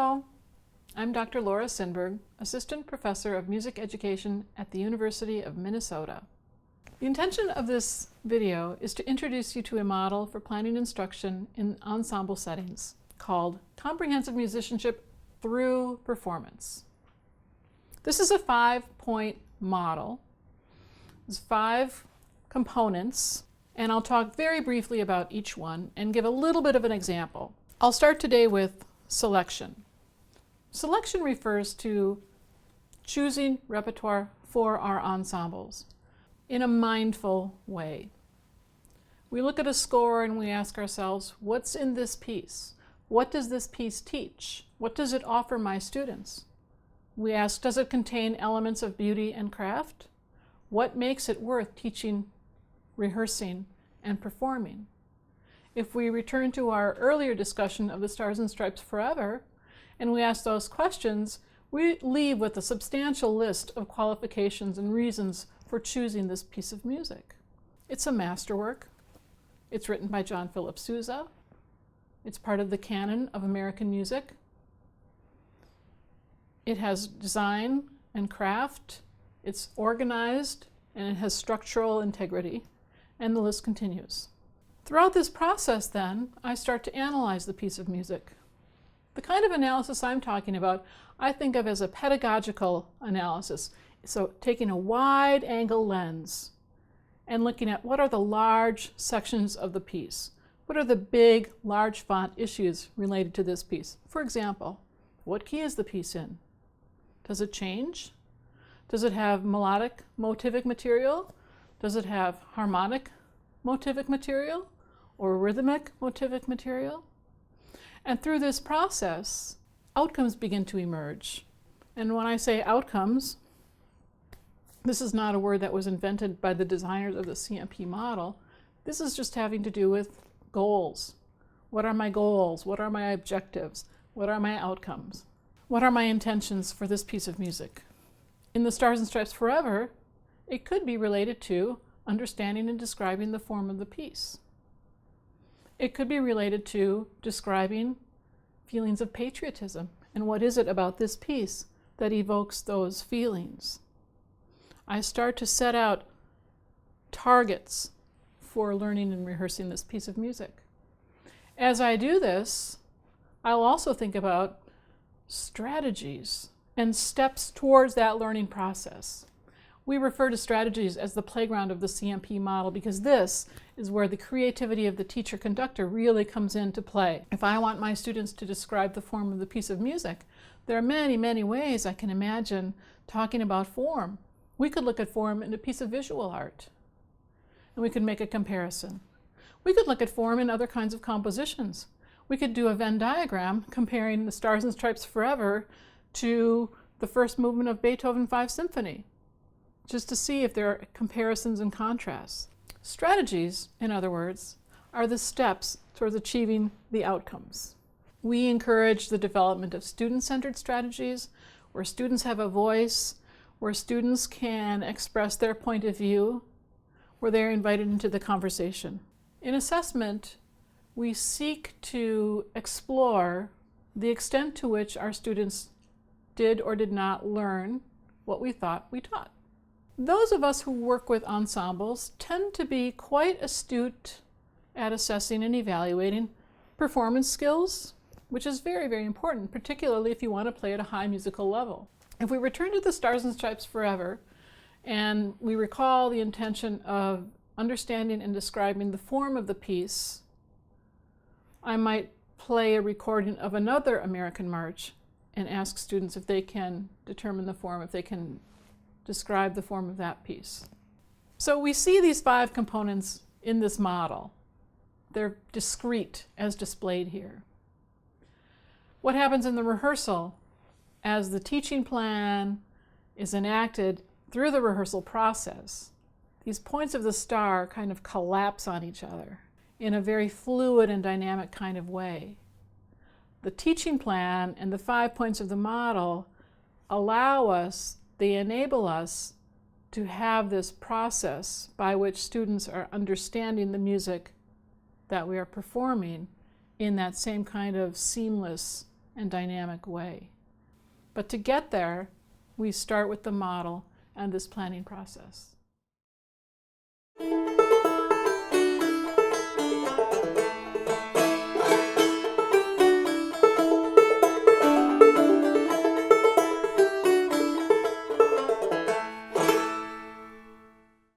Hello, I'm Dr. Laura Sindberg, Assistant Professor of Music Education at the University of Minnesota. The intention of this video is to introduce you to a model for planning instruction in ensemble settings called Comprehensive Musicianship Through Performance. This is a 5-point model. There's 5 components, and I'll talk very briefly about each one and give a little bit of an example. I'll start today with selection. Selection refers to choosing repertoire for our ensembles in a mindful way. We look at a score and we ask ourselves, what's in this piece? What does this piece teach? What does it offer my students? We ask, does it contain elements of beauty and craft? What makes it worth teaching, rehearsing, and performing? If we return to our earlier discussion of the Stars and Stripes Forever, and we ask those questions, we leave with a substantial list of qualifications and reasons for choosing this piece of music. It's a masterwork. It's written by John Philip Sousa. It's part of the canon of American music. It has design and craft. It's organized, and it has structural integrity, and the list continues. Throughout this process, then, I start to analyze the piece of music. The kind of analysis I'm talking about, I think of as a pedagogical analysis. So taking a wide-angle lens and looking at what are the large sections of the piece. What are the big, large font issues related to this piece? For example, what key is the piece in? Does it change? Does it have melodic motivic material? Does it have harmonic motivic material or rhythmic motivic material? And through this process, outcomes begin to emerge. And when I say outcomes, this is not a word that was invented by the designers of the CMP model. This is just having to do with goals. What are my goals? What are my objectives? What are my outcomes? What are my intentions for this piece of music? In the Stars and Stripes Forever, it could be related to understanding and describing the form of the piece. It could be related to describing feelings of patriotism and what is it about this piece that evokes those feelings. I start to set out targets for learning and rehearsing this piece of music. As I do this, I'll also think about strategies and steps towards that learning process. We refer to strategies as the playground of the CMP model because this is where the creativity of the teacher-conductor really comes into play. If I want my students to describe the form of the piece of music, there are many, many ways I can imagine talking about form. We could look at form in a piece of visual art, and we could make a comparison. We could look at form in other kinds of compositions. We could do a Venn diagram comparing the Stars and Stripes Forever to the first movement of Beethoven 5 Symphony, just to see if there are comparisons and contrasts. Strategies, in other words, are the steps towards achieving the outcomes. We encourage the development of student-centered strategies where students have a voice, where students can express their point of view, where they're invited into the conversation. In assessment, we seek to explore the extent to which our students did or did not learn what we thought we taught. Those of us who work with ensembles tend to be quite astute at assessing and evaluating performance skills, which is very, very important, particularly if you want to play at a high musical level. If we return to the Stars and Stripes Forever, and we recall the intention of understanding and describing the form of the piece, I might play a recording of another American march and ask students if they can determine the form, if they can describe the form of that piece. So we see these 5 components in this model. They're discrete as displayed here. What happens in the rehearsal as the teaching plan is enacted through the rehearsal process? These points of the star kind of collapse on each other in a very fluid and dynamic kind of way. The teaching plan and the 5 points of the model they enable us to have this process by which students are understanding the music that we are performing in that same kind of seamless and dynamic way. But to get there, we start with the model and this planning process.